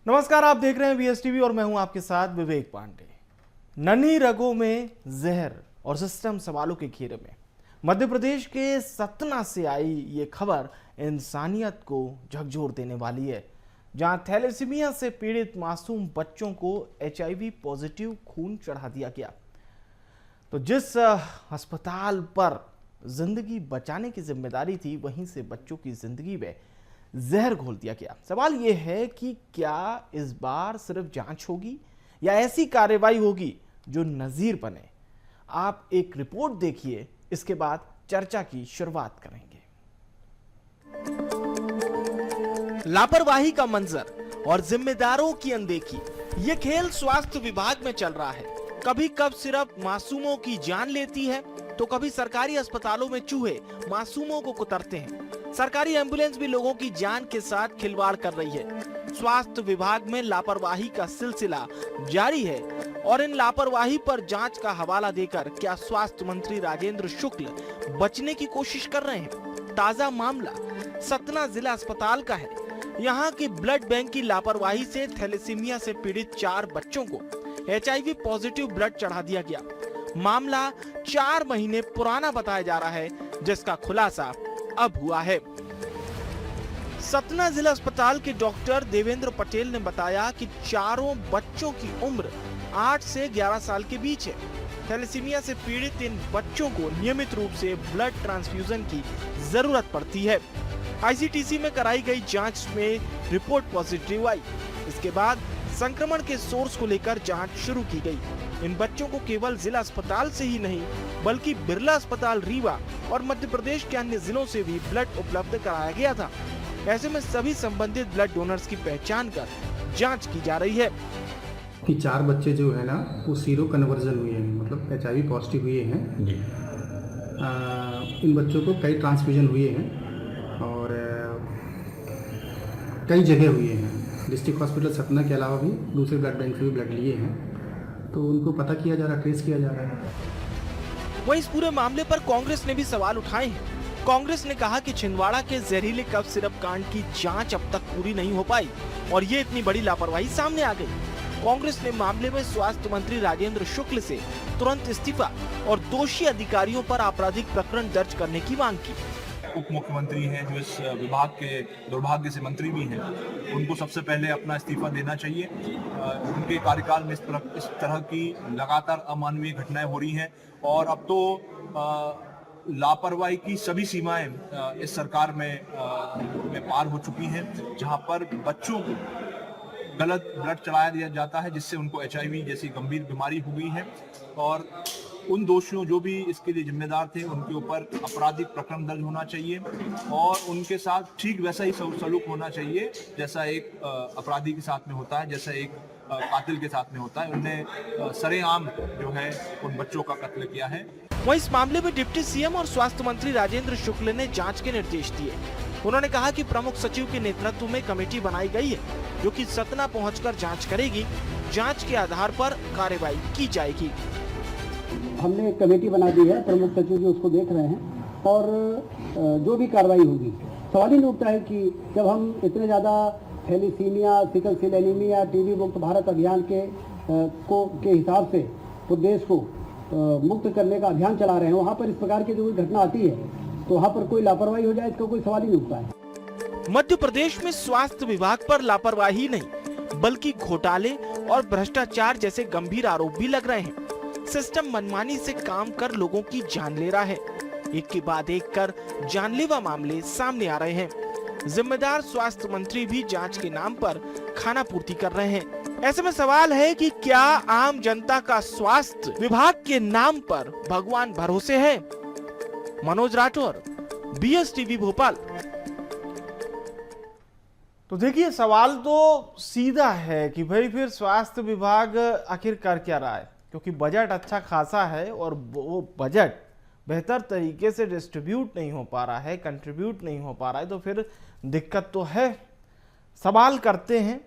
नमस्कार, आप देख रहे हैं BSTV और मैं हूं आपके साथ विवेक पांडे। नन्ही रगों में जहर और सिस्टम सवालों के घेरे में मध्य प्रदेश के सतना से आई ये खबर इंसानियत को झकझोर देने वाली है, जहां थैलेसीमिया से पीड़ित मासूम बच्चों को HIV पॉजिटिव खून चढ़ा दिया गया। तो जिस अस्पताल पर जिंदगी बचाने की जिम्मेदारी थी, वहीं से बच्चों की जिंदगी में जहर घोल दिया गया। सवाल यह है कि क्या इस बार सिर्फ जांच होगी या ऐसी कार्रवाई होगी जो नजीर बने। आप एक रिपोर्ट देखिए, इसके बाद चर्चा की शुरुआत करेंगे। लापरवाही का मंजर और जिम्मेदारों की अनदेखी, ये खेल स्वास्थ्य विभाग में चल रहा है। कभी कब सिर्फ मासूमों की जान लेती है, तो कभी सरकारी अस्पतालों में चूहे मासूमों को कुतरते हैं। सरकारी एम्बुलेंस भी लोगों की जान के साथ खिलवाड़ कर रही है। स्वास्थ्य विभाग में लापरवाही का सिलसिला जारी है और इन लापरवाही पर जांच का हवाला देकर क्या स्वास्थ्य मंत्री राजेंद्र शुक्ल बचने की कोशिश कर रहे हैं? ताजा मामला सतना जिला अस्पताल का है। यहाँ की ब्लड बैंक की लापरवाही से थैलेसीमिया से पीड़ित 4 बच्चों को HIV पॉजिटिव ब्लड चढ़ा दिया गया। मामला 4 महीने पुराना बताया जा रहा है, जिसका खुलासा अब हुआ है। सतना जिला अस्पताल के डॉक्टर देवेंद्र पटेल ने बताया कि चारों बच्चों की उम्र 8 से 11 साल के बीच है। थैलेसीमिया से पीड़ित इन बच्चों को नियमित रूप से ब्लड ट्रांसफ्यूजन की जरूरत पड़ती है। ICTC में कराई गई जांच में रिपोर्ट पॉजिटिव आई। इसके बाद संक्रमण के सोर्स को लेकर जांच शुरू की गई। इन बच्चों को केवल जिला अस्पताल से ही नहीं, बल्कि बिरला अस्पताल रीवा और मध्य प्रदेश के अन्य जिलों से भी ब्लड उपलब्ध कराया गया था। ऐसे में सभी संबंधित ब्लड डोनर्स की पहचान कर जांच की जा रही है। कि 4 बच्चे जो है ना, वो सीरो कन्वर्जन हुए हैं, मतलब HIV पॉजिटिव हुए हैं। इन बच्चों को कई ट्रांसफ्यूजन हुए हैं और कई जगह हुए हैं। डिस्ट्रिक्ट हॉस्पिटल सतना के अलावा भी दूसरे ब्लड बैंक से भी ब्लड लिए हैं, तो उनको पता किया जा रहा है, ट्रेस किया जा रहा है। वहीं इस पूरे मामले पर कांग्रेस ने भी सवाल उठाए हैं। कांग्रेस ने कहा कि छिंदवाड़ा के जहरीले कफ सिरप कांड की जांच अब तक पूरी नहीं हो पाई और ये इतनी बड़ी लापरवाही सामने आ गई। कांग्रेस ने मामले में स्वास्थ्य मंत्री राजेंद्र शुक्ल से तुरंत इस्तीफा और दोषी अधिकारियों पर आपराधिक प्रकरण दर्ज करने की मांग की। उप मुख्यमंत्री हैं जो इस विभाग के दुर्भाग्य से मंत्री भी हैं, उनको सबसे पहले अपना इस्तीफा देना चाहिए। उनके कार्यकाल में इस तरह की लगातार अमानवीय घटनाएं हो रही हैं और अब तो लापरवाही की सभी सीमाएं इस सरकार में पार हो चुकी हैं, जहां पर बच्चों को गलत ब्लड चढ़ाया दिया जाता है, जिससे उनको HIV जैसी गंभीर बीमारी हो गई है और उन दोषियों जो भी इसके लिए जिम्मेदार थे, उनके ऊपर आपराधिक प्रकरण दर्ज होना चाहिए और उनके साथ ठीक वैसा ही सलूक होना चाहिए जैसा एक अपराधी के साथ में होता है, जैसा एक कातिल के साथ में होता है। उन्हें सरेआम जो है उन बच्चों का कत्ल किया है। वहीं इस मामले में डिप्टी CM और स्वास्थ्य मंत्री राजेंद्र शुक्ल ने जांच के निर्देश दिए। उन्होंने कहा कि प्रमुख सचिव के नेतृत्व में कमेटी बनाई गई है, जो कि सतना पहुंचकर जांच करेगी। जांच के आधार पर कार्रवाई की जाएगी। हमने एक कमेटी बना दी है, प्रमुख सचिव जो उसको देख रहे हैं और जो भी कार्रवाई होगी, सवाल ही नहीं उठता है कि जब हम इतने ज़्यादा thalassaemia, sickle cell anaemia, TB मुक्त भारत अभियान के हिसाब से पूरे देश को मुक्त करने का अभियान चला रहे हैं, वहाँ पर इस प्रकार की जो घटना आती है तो वहाँ पर कोई लापरवाही हो जाए, इसका कोई सवाल ही नहीं उठता है। मध्य प्रदेश में स्वास्थ्य विभाग पर लापरवाही नहीं, बल्कि घोटाले और भ्रष्टाचार जैसे गंभीर आरोप भी लग रहे हैं। सिस्टम मनमानी से काम कर लोगों की जान ले रहा है। एक के बाद एक कर जानलेवा मामले सामने आ रहे हैं। जिम्मेदार स्वास्थ्य मंत्री भी जांच के नाम पर खाना पूर्ति कर रहे हैं। ऐसे में सवाल है कि क्या आम जनता का स्वास्थ्य विभाग के नाम पर भगवान भरोसे है? मनोज राठौर, BSTV भोपाल। तो देखिए, सवाल तो सीधा है कि भाई फिर स्वास्थ्य विभाग आखिर कर क्या रहा है, क्योंकि बजट अच्छा खासा है और वो बजट बेहतर तरीके से डिस्ट्रीब्यूट नहीं हो पा रहा है, कंट्रीब्यूट नहीं हो पा रहा है, तो फिर दिक्कत तो है। सवाल करते हैं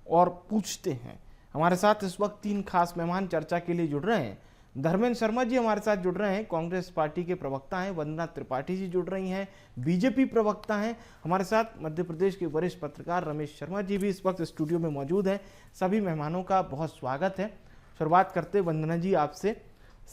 और पूछते हैं। हमारे साथ इस वक्त 3 खास मेहमान चर्चा के लिए जुड़ रहे हैं। धर्मेंद्र शर्मा जी हमारे साथ जुड़ रहे हैं, कांग्रेस पार्टी के प्रवक्ता हैं। वंदना त्रिपाठी जी जुड़ रही हैं, बीजेपी प्रवक्ता हैं। हमारे साथ मध्य प्रदेश के वरिष्ठ पत्रकार रमेश शर्मा जी भी इस वक्त स्टूडियो में मौजूद हैं। सभी मेहमानों का बहुत स्वागत है। शुरुआत करते वंदना जी आपसे,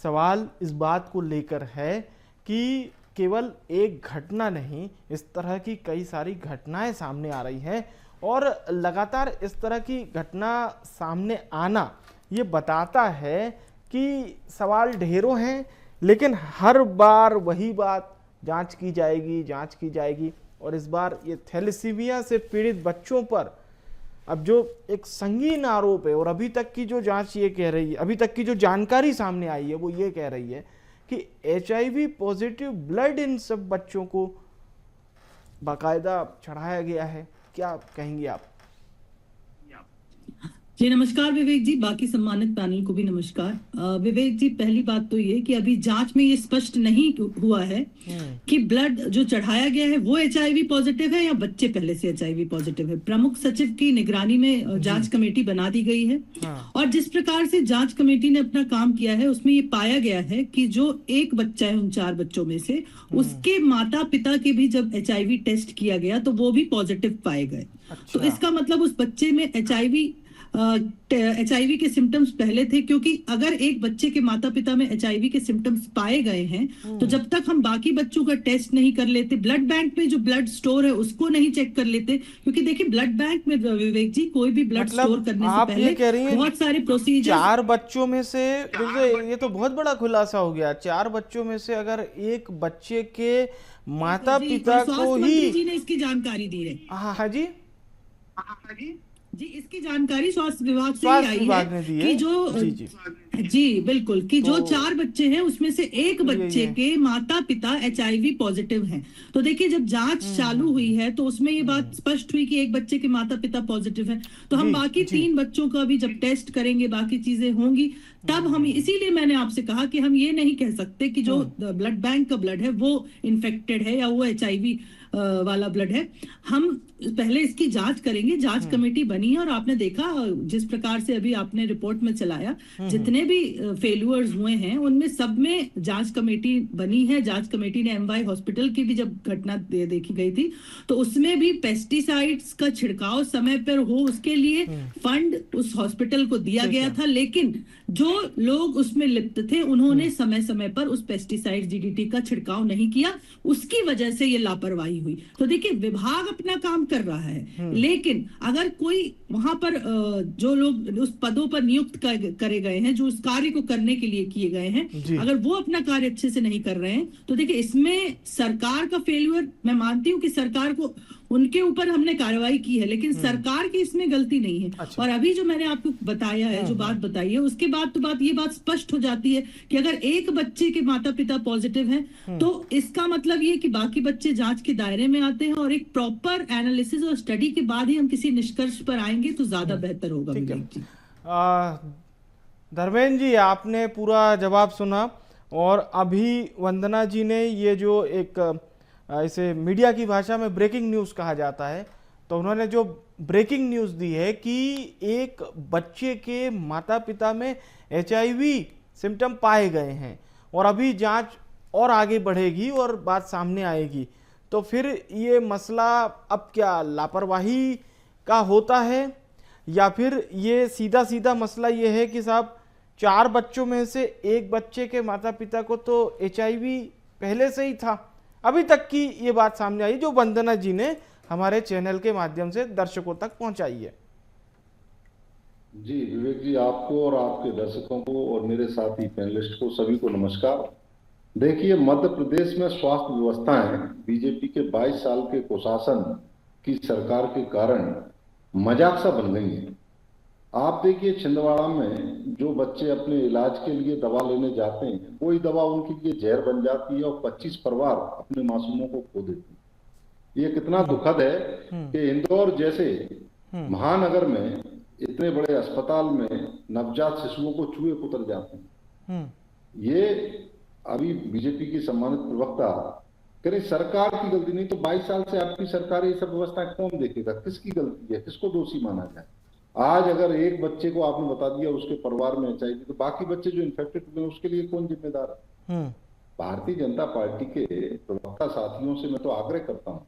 सवाल इस बात को लेकर है कि केवल एक घटना नहीं, इस तरह की कई सारी घटनाएं सामने आ रही हैं और लगातार इस तरह की घटना सामने आना ये बताता है कि सवाल ढेरों हैं, लेकिन हर बार वही बात, जांच की जाएगी। और इस बार ये थैलेसीमिया से पीड़ित बच्चों पर अब जो एक संगीन आरोप है और अभी तक की जो जांच ये कह रही है, अभी तक की जो जानकारी सामने आई है वो ये कह रही है कि HIV पॉजिटिव ब्लड इन सब बच्चों को बाकायदा चढ़ाया गया है। क्या कहेंगे आप? जी नमस्कार विवेक जी, बाकी सम्मानित पैनल को भी नमस्कार। विवेक जी, पहली बात तो ये कि अभी जांच में ये स्पष्ट नहीं हुआ है कि ब्लड जो चढ़ाया गया है वो HIV पॉजिटिव है या बच्चे पहले से HIV पॉजिटिव है। प्रमुख सचिव की निगरानी में जांच कमेटी बना दी गई है और जिस प्रकार से जांच कमेटी ने अपना काम किया है उसमें ये पाया गया है कि जो एक बच्चा है उन 4 बच्चों में से, उसके माता पिता के भी जब HIV टेस्ट किया गया तो वो भी पॉजिटिव पाए गए। तो इसका मतलब उस बच्चे में HIV के सिम्टम्स पहले थे, क्योंकि अगर एक बच्चे के माता पिता में HIV के सिम्टम्स पाए गए हैं तो जब तक हम बाकी बच्चों का टेस्ट नहीं कर लेते, ब्लड बैंक में जो ब्लड स्टोर है उसको नहीं चेक कर लेते, क्योंकि देखिए ब्लड बैंक में विवेक जी कोई भी ब्लड स्टोर करने से पहले बहुत सारे प्रोसीजर। 4 बच्चों में से ये तो बहुत बड़ा खुलासा हो गया। 4 बच्चों में से अगर एक बच्चे के माता पिता को ही, जी ने इसकी जानकारी दी है। हाँ जी जी, इसकी जानकारी स्वास्थ्य विभाग से ही आई है कि जो जी बिल्कुल कि जो 4 बच्चे हैं उसमें से एक बच्चे के माता पिता HIV पॉजिटिव हैं। तो देखिए जब जांच चालू हुई है तो उसमें ये बात स्पष्ट हुई कि एक बच्चे के माता पिता पॉजिटिव हैं। तो हम बाकी 3 बच्चों का भी जब टेस्ट करेंगे, बाकी चीजें होंगी, तब हम, इसीलिए मैंने आपसे कहा कि हम ये नहीं कह सकते कि जो ब्लड बैंक का ब्लड है वो इन्फेक्टेड है या वो HIV वाला ब्लड है। हम पहले इसकी जांच करेंगे। जांच कमेटी बनी है और आपने देखा जिस प्रकार से अभी आपने रिपोर्ट में चलाया, जितने भी फेल्यूअर्स हुए हैं उनमें सब में जांच कमेटी बनी है। जांच कमेटी ने MY हॉस्पिटल की भी जब घटना देखी गई थी तो उसमें भी पेस्टिसाइड्स का छिड़काव समय पर हो उसके लिए फंड उस हॉस्पिटल को दिया गया था, लेकिन जो लोग उसमें लिप्त थे उन्होंने समय समय पर उस पेस्टिसाइड DDT का छिड़काव नहीं किया, उसकी वजह से ये लापरवाही हुई। तो देखिए विभाग अपना काम कर रहा है, लेकिन अगर कोई वहां पर जो लोग उस पदों पर नियुक्त करे गए हैं, जो उस कार्य को करने के लिए किए गए हैं, अगर वो अपना कार्य अच्छे से नहीं कर रहे हैं तो देखिए इसमें सरकार का फेल्यूअर, मैं मानती हूँ कि सरकार को, उनके ऊपर हमने कार्रवाई की है, लेकिन सरकार की इसमें गलती नहीं है। और अभी जो मैंने आपको बताया है, जो बात बताई है, उसके बाद तो ये बात स्पष्ट हो जाती है कि अगर एक बच्चे के माता पिता पॉजिटिव हैं तो इसका मतलब ये कि बाकी बच्चे जांच के दायरे में आते हैं और एक प्रॉपर एनालिसिस और स्टडी के बाद ही हम किसी निष्कर्ष पर आएंगे तो ज्यादा बेहतर होगा। धर्मेंद्र जी, आपने पूरा जवाब सुना और अभी वंदना जी ने ये जो एक इसे मीडिया की भाषा में ब्रेकिंग न्यूज़ कहा जाता है, तो उन्होंने जो ब्रेकिंग न्यूज़ दी है कि एक बच्चे के माता पिता में HIV सिम्टम पाए गए हैं और अभी जांच और आगे बढ़ेगी और बात सामने आएगी, तो फिर ये मसला अब क्या लापरवाही का होता है या फिर ये सीधा सीधा मसला ये है कि साहब 4 बच्चों में से एक बच्चे के माता पिता को तो HIV पहले से ही था? अभी तक की ये बात सामने आई जो वंदना जी ने हमारे चैनल के माध्यम से दर्शकों तक पहुंचाई है। जी विवेक जी, आपको और आपके दर्शकों को और मेरे साथी पैनलिस्ट को सभी को नमस्कार। देखिए, मध्य प्रदेश में स्वास्थ्य व्यवस्थाएं बीजेपी के 22 साल के कुशासन की सरकार के कारण मजाक सा बन गई है। आप देखिए, छिंदवाड़ा में जो बच्चे अपने इलाज के लिए दवा लेने जाते हैं, वही दवा उनके लिए जहर बन जाती है और 25 परिवार अपने मासूमों को खो देते हैं। ये कितना दुखद है कि इंदौर जैसे महानगर में इतने बड़े अस्पताल में नवजात शिशुओं को चूहे उतर जाते हैं। ये अभी बीजेपी की सम्मानित प्रवक्ता कह रही सरकार की गलती नहीं, तो 22 साल से आपकी सरकार ये सब व्यवस्था कौन देखेगा? किसकी गलती है? किसको दोषी माना जाए? आज अगर एक बच्चे को आपने बता दिया उसके परिवार में HIV, तो बाकी बच्चे जो इन्फेक्टेड हुए उसके लिए कौन जिम्मेदार है? भारतीय जनता पार्टी के प्रवक्ता साथियों से मैं तो आग्रह करता हूँ,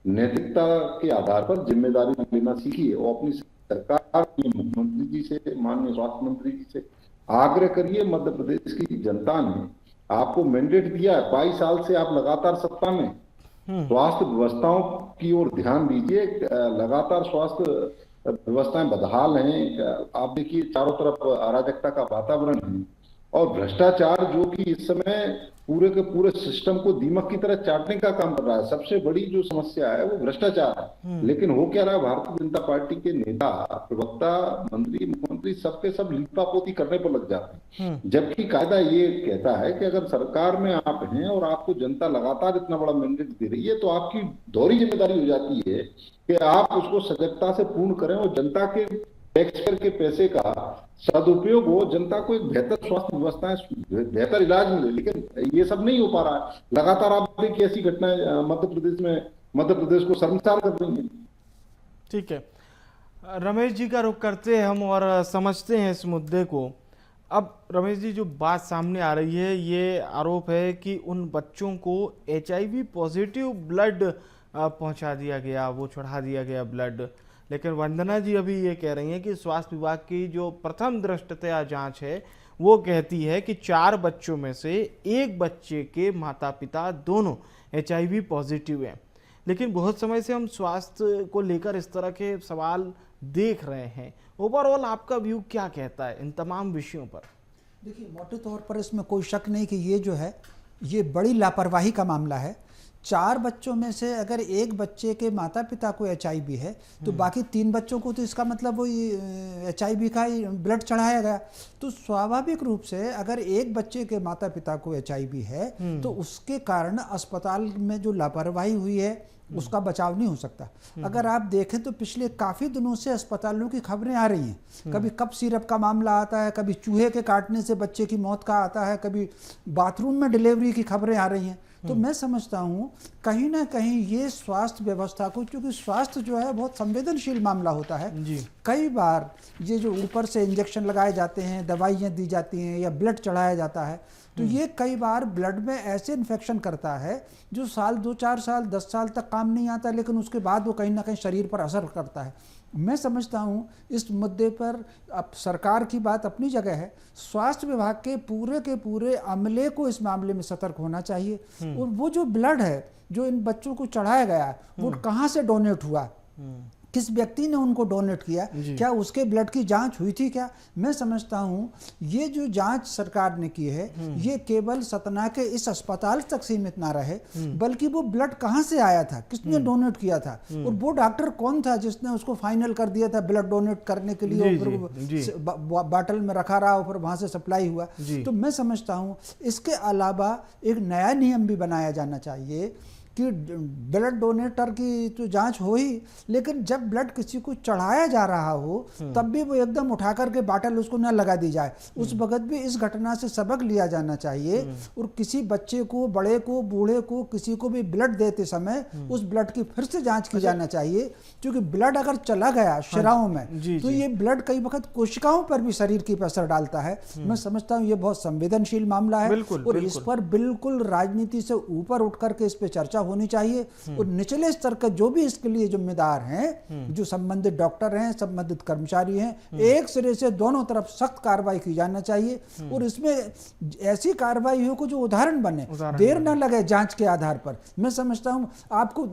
नैतिकता के आधार पर जिम्मेदारी लेना सीखिए और अपनी सरकार, मुख्यमंत्री जी से, माननीय स्वास्थ्य मंत्री जी से आग्रह करिए। मध्य प्रदेश की जनता ने आपको मैंडेट दिया है, 22 साल से आप लगातार सत्ता में, स्वास्थ्य व्यवस्थाओं की ओर ध्यान दीजिए। लगातार स्वास्थ्य व्यवस्थाएं बदहाल हैं। आप देखिए चारों तरफ अराजकता का वातावरण है और भ्रष्टाचार जो कि इस समय पूरे के पूरे सिस्टम को दीमक की तरह चाटने का काम कर रहा है। सबसे बड़ी जो समस्या है वो भ्रष्टाचार है। लेकिन हो क्या रहा है, भारतीय जनता पार्टी के नेता, प्रवक्ता, मंत्री, मुख्यमंत्री सबके सब लीपापोती करने पर लग जाते हैं, जबकि कायदा ये कहता है कि अगर सरकार में आप हैं और आपको जनता लगातार इतना बड़ा मैंडेट दे रही है तो आपकी दोहरी जिम्मेदारी हो जाती है कि आप उसको सजगता से पूर्ण करें और जनता के टैक्सपेयर के पैसे का सदुपयोग हो, जनता को एक बेहतर स्वास्थ्य व्यवस्था, बेहतर इलाज मिले। लेकिन ये सब नहीं हो पा रहा है। लगातार आप देखिए ऐसी घटनाएं मध्य प्रदेश को शर्मसार कर रही हैं। ठीक है, रमेश जी का रुख करते हैं हम और समझते हैं इस मुद्दे को। अब रमेश जी, जो बात सामने आ रही है, ये आरोप है कि उन बच्चों को HIV पॉजिटिव ब्लड पहुंचा दिया गया, वो चढ़ा दिया गया ब्लड। लेकिन वंदना जी अभी ये कह रही हैं कि स्वास्थ्य विभाग की जो प्रथम दृष्टया जांच है वो कहती है कि 4 बच्चों में से एक बच्चे के माता पिता दोनों HIV पॉजिटिव हैं। लेकिन बहुत समय से हम स्वास्थ्य को लेकर इस तरह के सवाल देख रहे हैं। ओवरऑल आपका व्यू क्या कहता है इन तमाम विषयों पर? देखिए, मोटे तौर पर इसमें कोई शक नहीं कि ये जो है ये बड़ी लापरवाही का मामला है। 4 बच्चों में से अगर एक बच्चे के माता पिता को HIV है तो बाकी 3 बच्चों को तो इसका मतलब वो HIV का ही ब्लड चढ़ाया गया। तो स्वाभाविक रूप से अगर एक बच्चे के माता पिता को HIV है तो उसके कारण अस्पताल में जो लापरवाही हुई है उसका बचाव नहीं हो सकता। अगर आप देखें तो पिछले काफ़ी दिनों से अस्पतालों की खबरें आ रही हैं। कभी कप सिरप का मामला आता है, कभी चूहे के काटने से बच्चे की मौत का आता है, कभी बाथरूम में डिलीवरी की खबरें आ रही हैं। तो मैं समझता हूँ कहीं ना कहीं ये स्वास्थ्य व्यवस्था को, क्योंकि स्वास्थ्य जो है बहुत संवेदनशील मामला होता है, कई बार ये जो ऊपर से इंजेक्शन लगाए जाते हैं, दवाइयाँ दी जाती हैं या ब्लड चढ़ाया जाता है, तो ये कई बार ब्लड में ऐसे इन्फेक्शन करता है जो साल 2-4 साल 10 साल तक काम नहीं आता, लेकिन उसके बाद वो कहीं ना कहीं शरीर पर असर करता है। मैं समझता हूँ इस मुद्दे पर अब सरकार की बात अपनी जगह है, स्वास्थ्य विभाग के पूरे अमले को इस मामले में सतर्क होना चाहिए। और वो जो ब्लड है जो इन बच्चों को चढ़ाया गया वो कहाँ से डोनेट हुआ, किस व्यक्ति ने उनको डोनेट किया, क्या उसके ब्लड की जांच हुई थी क्या? मैं समझता हूँ ये जो जांच सरकार ने की है ये केवल सतना के इस अस्पताल तक सीमित ना रहे, बल्कि वो ब्लड कहाँ से आया था, किसने डोनेट किया था, और वो डॉक्टर कौन था जिसने उसको फाइनल कर दिया था ब्लड डोनेट करने के लिए, और बाटल में रखा रहा और वहां से सप्लाई हुआ। तो मैं समझता हूँ इसके अलावा एक नया नियम भी बनाया जाना चाहिए कि ब्लड डोनेटर की तो जांच हो ही, लेकिन जब ब्लड किसी को चढ़ाया जा रहा हो तब भी वो एकदम उठा करके बाटल उसको न लगा दी जाए। उस वक्त भी इस घटना से सबक लिया जाना चाहिए और किसी बच्चे को, बड़े को, बूढ़े को, किसी को भी ब्लड देते समय उस ब्लड की फिर से जांच की जाना चाहिए, क्योंकि ब्लड अगर चला गया शिराओं में तो ये ब्लड कई वक्त कोशिकाओं पर भी शरीर की असर डालता है। मैं समझता हूँ ये बहुत संवेदनशील मामला है और इस पर बिल्कुल राजनीति से ऊपर उठ करके इस पर चर्चा होनी चाहिए और निचले स्तर का जो भी इसके लिए जिम्मेदार हैं, जो संबंधित डॉक्टर हैं, संबंधित कर्मचारी हैं, एक सिरे से दोनों तरफ सख्त कार्रवाई की जाना चाहिए और इसमें ऐसी कार्रवाई हो जो उदाहरण बने, देर न लगे जांच के आधार पर। मैं समझता हूं आपको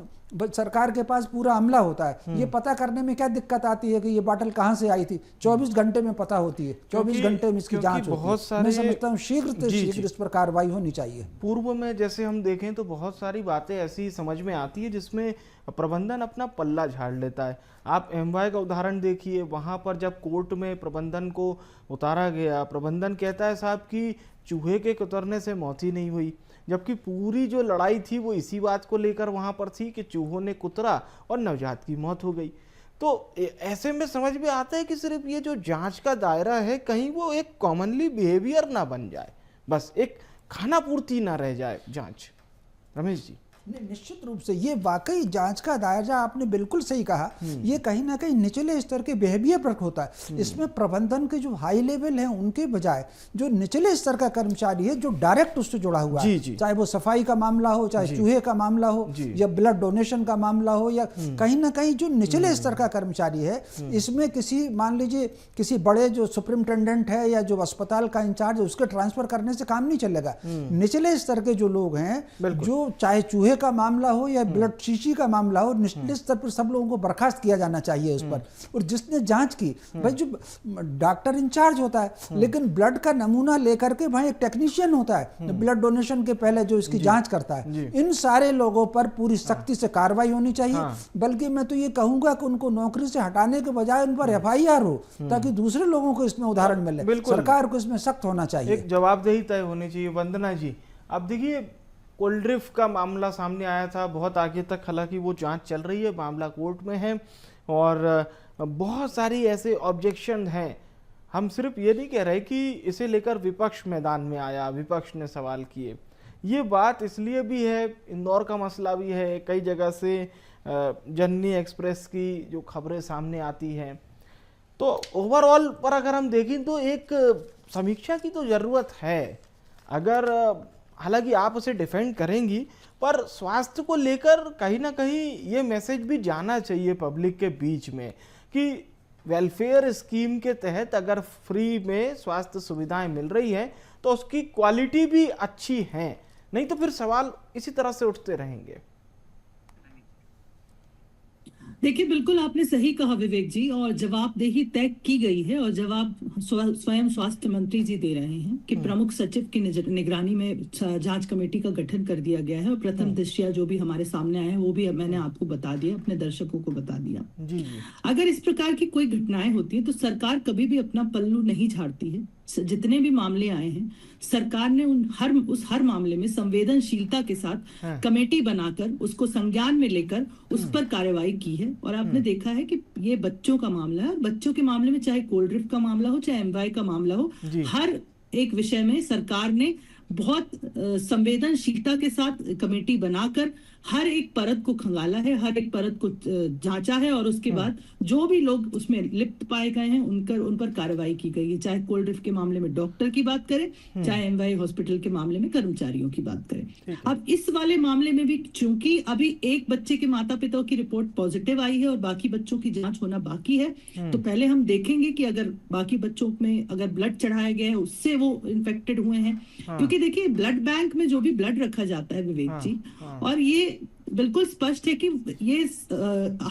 सरकार के पास पूरा अमला होता है, ये पता करने में क्या दिक्कत आती है कि ये बाटल कहां से आई थी, 24 घंटे में पता होती है, 24 घंटे में इसकी जांच होती है। मैं समझता हूं शीघ्र से शीघ्र इस पर कार्रवाई होनी चाहिए। पूर्व में जैसे हम देखें तो बहुत सारी बातें ऐसी समझ में आती है जिसमें प्रबंधन अपना पल्ला झाड़ लेता है। आप एमवाई का उदाहरण देखिए, वहां पर जब कोर्ट में प्रबंधन को उतारा गया, प्रबंधन कहता है साहब कि चूहे के कुतरने से मौत ही नहीं हुई, जबकि पूरी जो लड़ाई थी वो इसी बात को लेकर वहां पर थी कि चूहों ने कुतरा और नवजात की मौत हो गई। तो ऐसे में समझ में आता है कि सिर्फ ये जो जांच का दायरा है कहीं वो एक कॉमनली बिहेवियर ना बन जाए, बस एक खाना पूर्ति ना रह जाए जांच। रमेश जी। नहीं, निश्चित रूप से ये वाकई जांच का दायरा आपने बिल्कुल सही कहा। ये कहीं ना कहीं निचले स्तर के बिहेवियर पर होता है। इसमें प्रबंधन के जो हाई लेवल है उनके बजाय जो निचले स्तर का कर्मचारी है जो डायरेक्ट उससे जुड़ा हुआ है, चाहे वो सफाई का मामला हो, चाहे चूहे का मामला हो, या ब्लड डोनेशन का मामला हो, या कहीं ना कहीं जो निचले स्तर का कर्मचारी है, इसमें किसी मान लीजिए किसी बड़े जो सुप्रिंटेंडेंट है या जो अस्पताल का इंचार्ज है उसके ट्रांसफर करने से काम नहीं चलेगा। निचले स्तर के जो लोग हैं, जो चाहे चूहे का मामला हो या ब्लड शीशी का मामला हो, निचले स्तर पर सब लोगों को बर्खास्त किया जाना चाहिए उस पर। और जिसने जांच की, भाई जो डॉक्टर इंचार्ज होता है, लेकिन ब्लड का नमूना लेकर के भाई एक टेक्नीशियन होता है ब्लड डोनेशन के पहले जो इसकी जांच करता है, इन सारे लोगों पर पूरी सख्ती से कार्रवाई होनी चाहिए। बल्कि मैं तो ये कहूंगा कि उनको नौकरी से हटाने के बजाय उन पर FIR हो, ताकि दूसरे लोगों को इसमें उदाहरण मिले। सरकार को इसमें सख्त होना चाहिए, एक जवाबदेही तय होनी चाहिए। वंदना जी, अब देखिए कोल्ड्रिफ्ट का मामला सामने आया था, बहुत आगे तक हालांकि वो जांच चल रही है, मामला कोर्ट में है और बहुत सारी ऐसे ऑब्जेक्शन हैं। हम सिर्फ ये नहीं कह रहे कि इसे लेकर विपक्ष मैदान में आया, विपक्ष ने सवाल किए। ये बात इसलिए भी है, इंदौर का मसला भी है, कई जगह से जननी एक्सप्रेस की जो खबरें सामने आती हैं, तो ओवरऑल पर अगर हम देखें तो एक समीक्षा की तो ज़रूरत है। अगर हालांकि आप उसे डिफेंड करेंगी, पर स्वास्थ्य को लेकर कहीं ना कहीं ये मैसेज भी जाना चाहिए पब्लिक के बीच में कि वेलफेयर स्कीम के तहत अगर फ्री में स्वास्थ्य सुविधाएं मिल रही हैं तो उसकी क्वालिटी भी अच्छी है, नहीं तो फिर सवाल इसी तरह से उठते रहेंगे। देखिए, बिल्कुल आपने सही कहा विवेक जी, और जवाबदेही तय की गई है और जवाब स्वयं स्वास्थ्य मंत्री जी दे रहे हैं कि प्रमुख सचिव की निगरानी में जांच कमेटी का गठन कर दिया गया है और प्रथम दृष्टया जो भी हमारे सामने आए हैं वो भी मैंने आपको बता दिया, अपने दर्शकों को बता दिया। जी। अगर इस प्रकार की कोई घटनाएं होती है तो सरकार कभी भी अपना पल्लू नहीं झाड़ती है। जितने भी मामले आए हैं, सरकार ने उस हर मामले में संवेदनशीलता के साथ कमेटी बनाकर उसको संज्ञान में लेकर उस पर कार्रवाई की है। और आपने देखा है कि ये बच्चों का मामला है, बच्चों के मामले में चाहे कोल्ड्रिफ्ट का मामला हो, चाहे MY का मामला हो, हर एक विषय में सरकार ने बहुत संवेदनशीलता के साथ कमेटी बनाकर हर एक परत को खंगाला है, हर एक परत को जांचा है और उसके बाद जो भी लोग उसमें लिप्त पाए गए हैं उन पर कार्रवाई की गई है। चाहे कोल्ड्रिफ्ट के मामले में डॉक्टर की बात करें, चाहे MY हॉस्पिटल के मामले में कर्मचारियों की बात करें। अब इस वाले मामले में भी चूंकि अभी एक बच्चे के माता पिता की रिपोर्ट पॉजिटिव आई है और बाकी बच्चों की जांच होना बाकी है, तो पहले हम देखेंगे कि अगर बाकी बच्चों में अगर ब्लड चढ़ाया गया है उससे वो इन्फेक्टेड हुए हैं। क्योंकि देखिए, ब्लड बैंक में जो भी ब्लड रखा जाता है विवेक जी, और ये बिल्कुल स्पष्ट है कि ये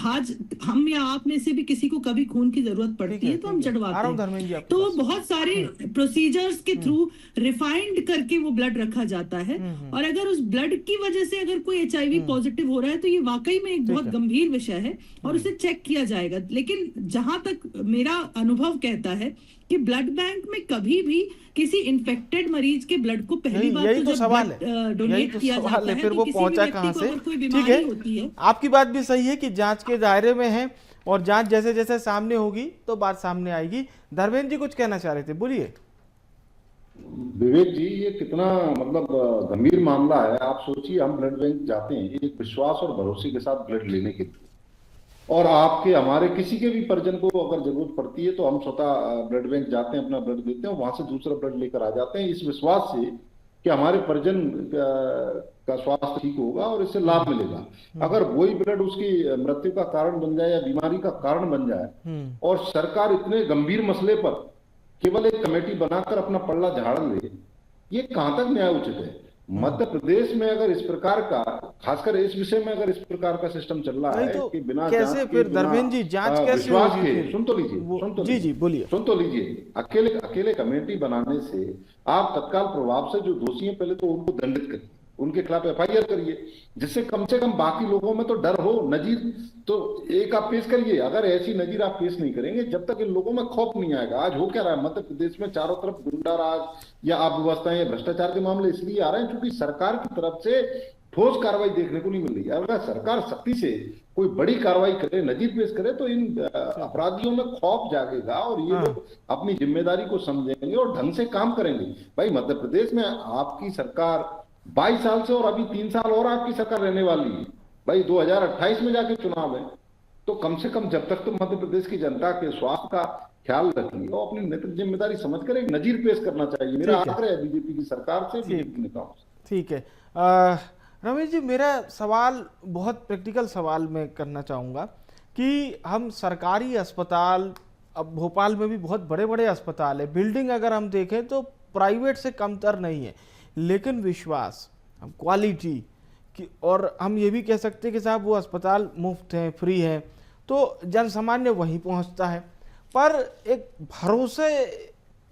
आज हम या आप में से भी किसी को कभी खून की जरूरत पड़ती है तो हम चढ़वाते हैं, तो बहुत सारे प्रोसीजर्स के थ्रू रिफाइंड करके वो ब्लड रखा जाता है। और अगर उस ब्लड की वजह से अगर कोई HIV पॉजिटिव हो रहा है तो ये वाकई में एक बहुत गंभीर विषय है और उसे चेक किया जाएगा। लेकिन जहां तक मेरा अनुभव कहता है कि ब्लड बैंक में कभी भी किसी इन्फेक्टेड मरीज के ब्लड को पहली बार तो सवाल है, डोनेट किया जाता है, फिर वो पहुंचा कहां से? ठीक है, आपकी बात भी सही है कि जांच के दायरे में है और जांच जैसे जैसे सामने होगी तो बात सामने आएगी। धर्मेंद्र जी कुछ कहना चाह रहे थे, बोलिए। विवेक जी, ये कितना मतलब गंभीर मामला है। आप सोचिए, हम ब्लड बैंक जाते हैं एक विश्वास और भरोसे के साथ ब्लड लेने के लिए, और आपके हमारे किसी के भी परिजन को अगर जरूरत पड़ती है तो हम स्वतः ब्लड बैंक जाते हैं, अपना ब्लड देते हैं, वहां से दूसरा ब्लड लेकर आ जाते हैं इस विश्वास से कि हमारे परिजन का स्वास्थ्य ठीक होगा और इससे लाभ मिलेगा। अगर वही ब्लड उसकी मृत्यु का कारण बन जाए या बीमारी का कारण बन जाए और सरकार इतने गंभीर मसले पर केवल एक कमेटी बनाकर अपना पल्ला झाड़ ले, ये कहां तक न्याय उचित है? मध्य प्रदेश में अगर इस प्रकार का, खासकर इस विषय में अगर इस प्रकार का सिस्टम चल रहा है कि बिना कैसे फिर धर्मेंद्र जी जांच कैसे होगी? सुन तो लीजिए, जी बोलिए। सुन तो लीजिए, अकेले कमेटी बनाने से आप तत्काल प्रभाव से जो दोषी हैं पहले तो उनको दंडित करिए, उनके खिलाफ FIR करिए, जिससे कम से कम बाकी लोगों में तो डर हो, नजीर तो एक आप पेश करिए। अगर ऐसी नजीर आप पेश नहीं करेंगे, जब तक इन लोगों में खौफ नहीं आएगा। आज हो क्या रहा है मध्य प्रदेश में, चारों तरफ गुंडा राज या अव्यवस्था या भ्रष्टाचार के मामले इसलिए आ रहे हैं क्योंकि सरकार की तरफ से ठोस कार्रवाई देखने को नहीं मिल रही है। अगर सरकार सख्ती से कोई बड़ी कार्रवाई करे, नजीर पेश करे, तो इन अपराधियों में खौफ जागेगा और ये लोग अपनी जिम्मेदारी को समझेंगे और ढंग से काम करेंगे। भाई, मध्य प्रदेश में आपकी सरकार 22 साल से, और अभी 3 साल और आपकी सरकार रहने वाली है भाई, 2028 में जाके चुनाव है। तो कम से कम जब तक तो मध्य प्रदेश की जनता के स्वास्थ्य का ख्याल रखिए और अपनी नैतिक जिम्मेदारी समझकर एक नजीर पेश करना चाहिए। मेरा आग्रह है बीजेपी की सरकार से, बीजेपी नेताओं से। ठीक है रमेश जी, मेरा सवाल बहुत प्रैक्टिकल सवाल मैं करना चाहूँगा कि हम सरकारी अस्पताल, अब भोपाल में भी बहुत बड़े बड़े अस्पताल है, बिल्डिंग अगर हम देखें तो प्राइवेट से कमतर नहीं है, लेकिन विश्वास, हम क्वालिटी की, और हम ये भी कह सकते हैं कि साहब वो अस्पताल मुफ्त हैं, फ्री हैं, तो जन सामान्य वहीं पहुंचता है। पर एक भरोसे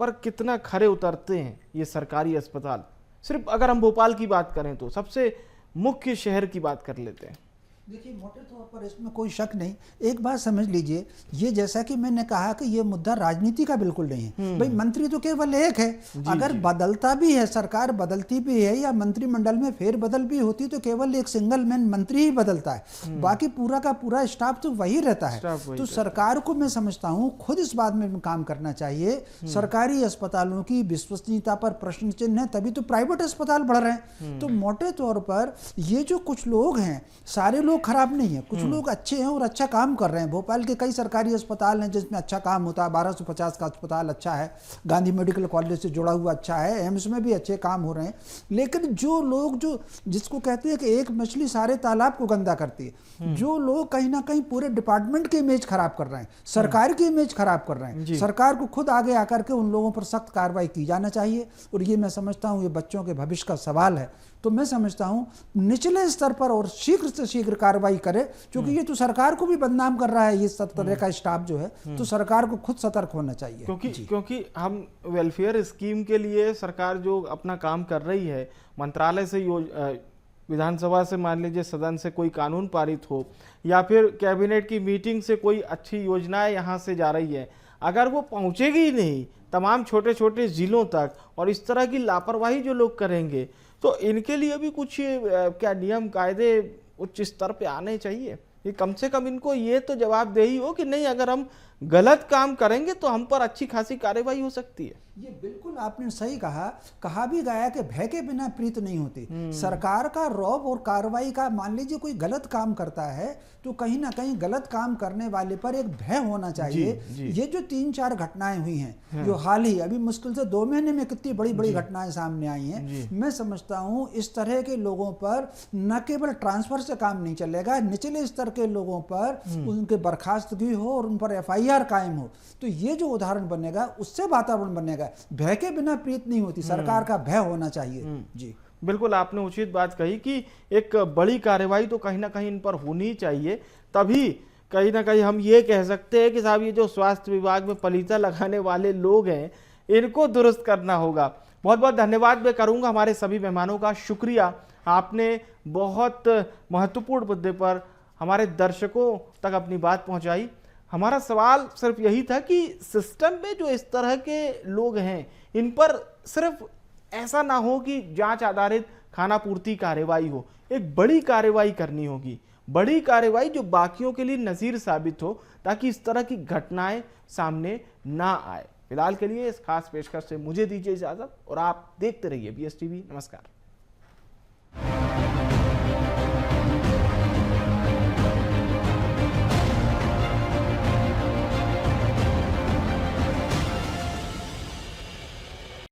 पर कितना खरे उतरते हैं ये सरकारी अस्पताल? सिर्फ अगर हम भोपाल की बात करें तो सबसे मुख्य शहर की बात कर लेते हैं। देखिए, मोटे तौर पर इसमें कोई शक नहीं। एक बात समझ लीजिए, ये जैसा कि मैंने कहा कि ये मुद्दा राजनीति का बिल्कुल नहीं है। भाई मंत्री तो केवल एक है, अगर बदलता भी है, सरकार बदलती भी है या मंत्रिमंडल में फेरबदल भी होती तो केवल एक सिंगल मैन मंत्री ही बदलता है, बाकी पूरा का पूरा स्टाफ तो वही रहता है। तो सरकार को मैं समझता हूँ खुद इस बात में काम करना चाहिए। सरकारी अस्पतालों की विश्वसनीयता पर प्रश्न चिन्ह है, तभी तो प्राइवेट अस्पताल बढ़ रहे हैं। तो मोटे तौर पर ये जो कुछ लोग हैं, सारे लोग खराब नहीं है, कुछ लोग अच्छे हैं और अच्छा काम कर रहे हैं। भोपाल के कई सरकारी अस्पताल हैं जिसमें अच्छा काम होता है, 1250 का अस्पताल अच्छा है, गांधी मेडिकल कॉलेज से जुड़ा हुआ अच्छा है, एम्स में भी अच्छे काम हो रहे हैं। लेकिन जो लोग, जो जिसको कहते हैं कि एक मछली सारे तालाब को गंदा करती है, जो लोग कहीं ना कहीं पूरे डिपार्टमेंट की इमेज खराब कर रहे हैं, सरकार की इमेज खराब कर रहे हैं, सरकार को खुद आगे आकर के उन लोगों पर सख्त कार्रवाई की जाना चाहिए। और ये मैं समझता हूँ ये बच्चों के भविष्य का सवाल है, तो मैं समझता हूँ निचले स्तर पर और शीघ्र से शीघ्र कार्रवाई करे, क्योंकि ये तो सरकार को भी बदनाम कर रहा है ये सब तरह का स्टाफ जो है। तो सरकार को खुद सतर्क होना चाहिए, क्योंकि हम वेलफेयर स्कीम के लिए सरकार जो अपना काम कर रही है, मंत्रालय से विधानसभा से, मान लीजिए सदन से कोई कानून पारित हो या फिर कैबिनेट की मीटिंग से कोई अच्छी योजनाएं यहाँ से जा रही है, अगर वो पहुँचेगी ही नहीं तमाम छोटे छोटे जिलों तक, और इस तरह की लापरवाही जो लोग करेंगे, तो इनके लिए भी कुछ क्या नियम कायदे उच्च स्तर पे आने चाहिए। ये कम से कम इनको ये तो जवाबदेही हो कि नहीं, अगर हम गलत काम करेंगे तो हम पर अच्छी खासी कार्रवाई हो सकती है। ये बिल्कुल आपने सही कहा भी गया कि भय के बिना प्रीत नहीं होती। सरकार का रौब और कार्रवाई का, मान लीजिए कोई गलत काम करता है तो कहीं ना कहीं गलत काम करने वाले पर एक भय होना चाहिए। ये जो 3-4 घटनाएं हुई हैं, जो हाल ही अभी मुश्किल से 2 महीने में कितनी बड़ी बड़ी घटनाएं सामने आई हैं, मैं समझता हूं इस तरह के लोगों पर न केवल ट्रांसफर से काम नहीं चलेगा, निचले स्तर के लोगों पर उनके बर्खास्तगी हो और उन पर FIR कायम हो, तो ये जो उदाहरण बनेगा उससे वातावरण बनेगा। भय के बिना प्रीत नहीं होती, सरकार का भय होना चाहिए। जी बिल्कुल, आपने उचित बात कही कि एक बड़ी कार्रवाई तो कहीं ना कहीं इन पर होनी चाहिए, तभी कहीं ना कहीं हम ये कह सकते हैं कि साहब ये जो स्वास्थ्य विभाग में पलीता लगाने वाले लोग हैं इनको दुरुस्त करना होगा। बहुत बहुत धन्यवाद मैं करूंगा हमारे सभी मेहमानों का, शुक्रिया, आपने बहुत महत्वपूर्ण मुद्दे पर हमारे दर्शकों तक अपनी बात पहुंचाई। हमारा सवाल सिर्फ यही था कि सिस्टम में जो इस तरह के लोग हैं इन पर सिर्फ ऐसा ना हो कि जांच आधारित खाना पूर्ति कार्रवाई हो, एक बड़ी कार्रवाई करनी होगी, बड़ी कार्रवाई जो बाकियों के लिए नजीर साबित हो, ताकि इस तरह की घटनाएं सामने ना आए। फिलहाल के लिए इस खास पेशकश से मुझे दीजिए इजाजत और आप देखते रहिए BSTV। नमस्कार।